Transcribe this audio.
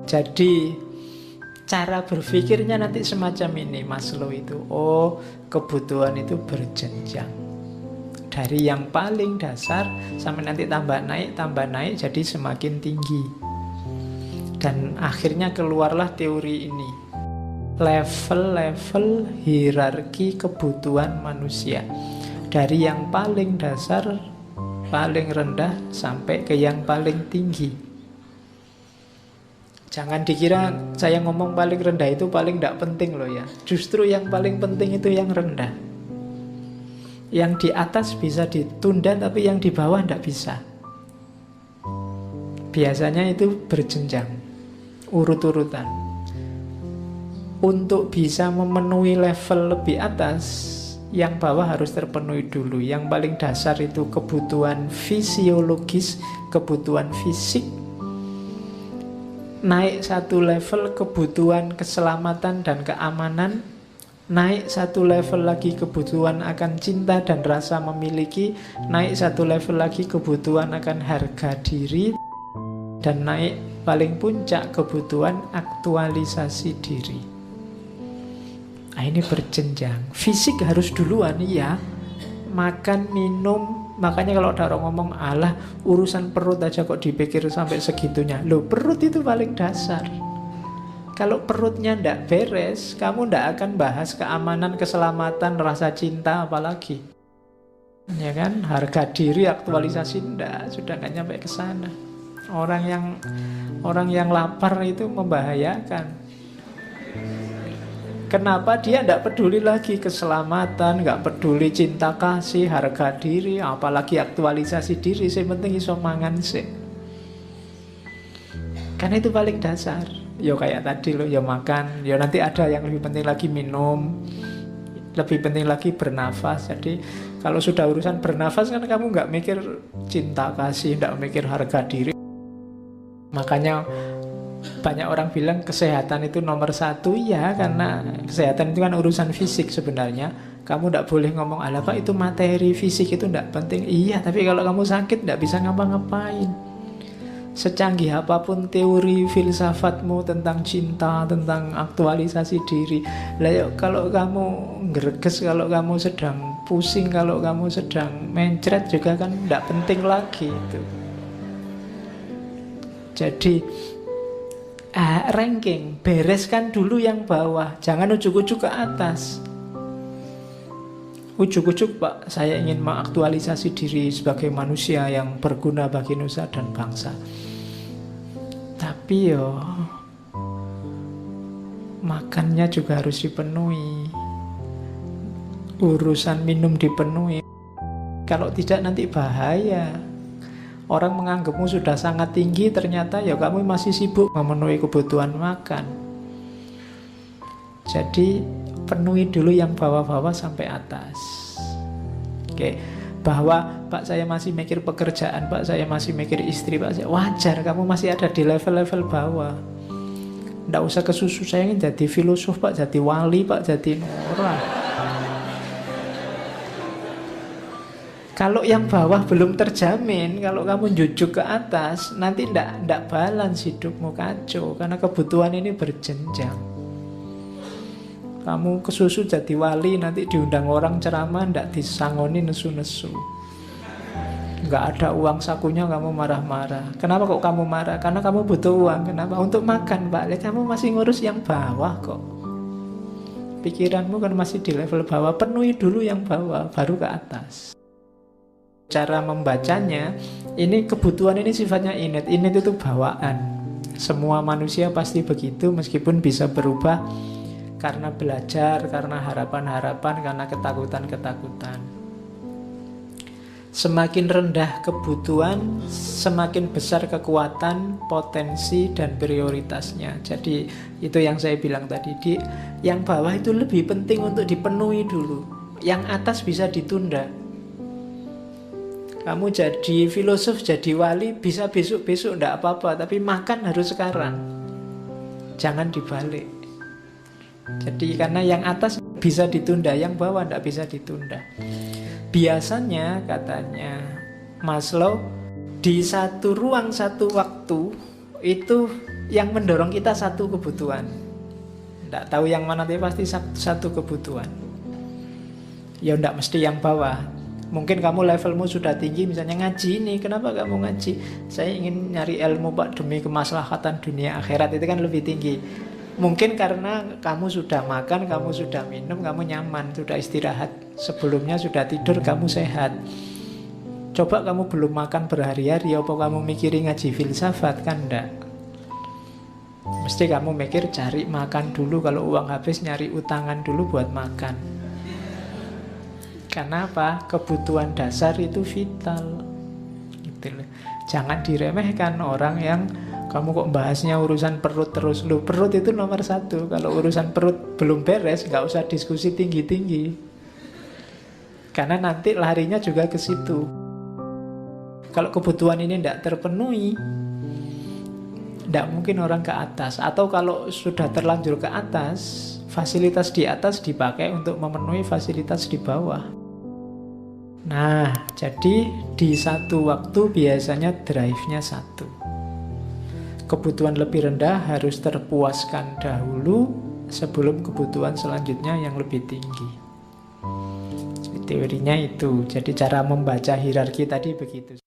Jadi cara berpikirnya nanti semacam ini Maslow itu. Oh, kebutuhan itu berjenjang. Dari yang paling dasar sampai nanti tambah naik, jadi semakin tinggi. Dan akhirnya keluarlah teori ini. Level-level hierarki kebutuhan manusia. Dari yang paling dasar, paling rendah, sampai ke yang paling tinggi. Jangan dikira saya ngomong paling rendah itu paling tidak penting loh ya. Justru yang paling penting itu yang rendah. Yang di atas bisa ditunda, tapi yang di bawah tidak bisa. Biasanya itu berjenjang, urut-urutan. Untuk bisa memenuhi level lebih atas, yang bawah harus terpenuhi dulu. Yang paling dasar itu kebutuhan fisiologis, kebutuhan fisik. Naik satu level kebutuhan keselamatan dan keamanan. Naik satu level lagi kebutuhan akan cinta dan rasa memiliki. Naik satu level lagi kebutuhan akan harga diri. Dan naik paling puncak kebutuhan aktualisasi diri. Nah, ini berjenjang. Fisik harus duluan, iya. Makan, minum. Makanya kalau ada orang ngomong, alah urusan perut aja kok dipikir sampai segitunya. Loh, perut itu paling dasar. Kalau perutnya ndak beres, kamu ndak akan bahas keamanan, keselamatan, rasa cinta apalagi. Ya kan, harga diri, aktualisasi ndak, sudah nggak nyampe ke sana. Orang yang lapar itu membahayakan. Kenapa dia tidak peduli lagi keselamatan, nggak peduli cinta kasih, harga diri, apalagi aktualisasi diri. Yang penting iso mangan sih. Karena itu paling dasar. Yo kayak tadi loh, yo makan. Yo nanti ada yang lebih penting lagi minum, lebih penting lagi bernafas. Jadi kalau sudah urusan bernafas kan kamu nggak mikir cinta kasih, nggak mikir harga diri. Makanya banyak orang bilang kesehatan itu nomor satu, ya, karena kesehatan itu kan urusan fisik sebenarnya. Kamu tidak boleh ngomong, alah Pak itu materi, fisik itu tidak penting. Iya, tapi kalau kamu sakit tidak bisa ngapa-ngapain. Secanggih apapun teori filsafatmu tentang cinta, tentang aktualisasi diri, lah yuk, kalau kamu greges, kalau kamu sedang pusing, kalau kamu sedang mencret juga kan tidak penting lagi itu. Jadi ranking, bereskan dulu yang bawah, jangan ujuk-ujuk ke atas. Ujuk-ujuk, Pak, saya ingin mengaktualisasi diri sebagai manusia yang berguna bagi nusa dan bangsa. Tapi yo, makannya juga harus dipenuhi, urusan minum dipenuhi. Kalau tidak nanti bahaya. Orang menganggapmu sudah sangat tinggi, ternyata ya kamu masih sibuk memenuhi kebutuhan makan. Jadi penuhi dulu yang bawah-bawah sampai atas. Oke, bahwa Pak saya masih mikir pekerjaan, Pak saya masih mikir istri, Pak saya, wajar, kamu masih ada di level-level bawah. Nggak usah kesusu, saya ingin jadi filosof Pak, jadi wali Pak, jadi orang. Kalau yang bawah belum terjamin, kalau kamu jujuk ke atas, nanti ndak balance hidupmu, kacau. Karena kebutuhan ini berjenjang. Kamu kesusu jadi wali, nanti diundang orang ceramah, ndak disangoni nesu-nesu. Nggak ada uang sakunya, kamu marah-marah. Kenapa kok kamu marah? Karena kamu butuh uang. Kenapa? Untuk makan, Pak. Lihat, kamu masih ngurus yang bawah kok. Pikiranmu kan masih di level bawah. Penuhi dulu yang bawah, baru ke atas. Cara membacanya, ini kebutuhan ini sifatnya innate. Innate itu bawaan. Semua manusia pasti begitu, meskipun bisa berubah karena belajar, karena harapan-harapan, karena ketakutan-ketakutan. Semakin rendah kebutuhan, semakin besar kekuatan, potensi, dan prioritasnya. Jadi itu yang saya bilang tadi, yang bawah itu lebih penting untuk dipenuhi dulu. Yang atas bisa ditunda. Kamu jadi filosof, jadi wali, bisa besok-besok, enggak apa-apa. Tapi makan harus sekarang. Jangan dibalik. Jadi karena yang atas bisa ditunda, yang bawah enggak bisa ditunda. Biasanya katanya Maslow, di satu ruang, satu waktu, itu Yang mendorong kita satu kebutuhan. Tidak tahu yang mana, tapi pasti satu kebutuhan. Ya tidak mesti yang bawah. Mungkin kamu levelmu sudah tinggi, misalnya ngaji ini. Kenapa kamu ngaji? Saya ingin nyari ilmu Pak, demi kemaslahatan dunia akhirat. Itu kan lebih tinggi. Mungkin karena kamu sudah makan, kamu sudah minum, kamu nyaman, sudah istirahat. Sebelumnya sudah tidur, kamu sehat. Coba kamu belum makan berhari-hari, apa kamu mikirin ngaji filsafat? Kan enggak. Mesti kamu mikir cari makan dulu. Kalau uang habis, nyari utangan dulu buat makan. Karena apa? Kebutuhan dasar itu vital gitu loh. Jangan diremehkan orang yang kamu kok bahasnya urusan perut terus. Loh, perut itu nomor satu. Kalau urusan perut belum beres, nggak usah diskusi tinggi-tinggi. Karena nanti larinya juga ke situ. Kalau kebutuhan ini tidak terpenuhi, tidak mungkin orang ke atas. Atau kalau sudah terlanjur ke atas, fasilitas di atas dipakai untuk memenuhi fasilitas di bawah. Nah, jadi di satu waktu biasanya drive-nya satu. Kebutuhan lebih rendah harus terpuaskan dahulu sebelum kebutuhan selanjutnya yang lebih tinggi. Jadi teorinya itu. Jadi cara membaca hierarki tadi begitu.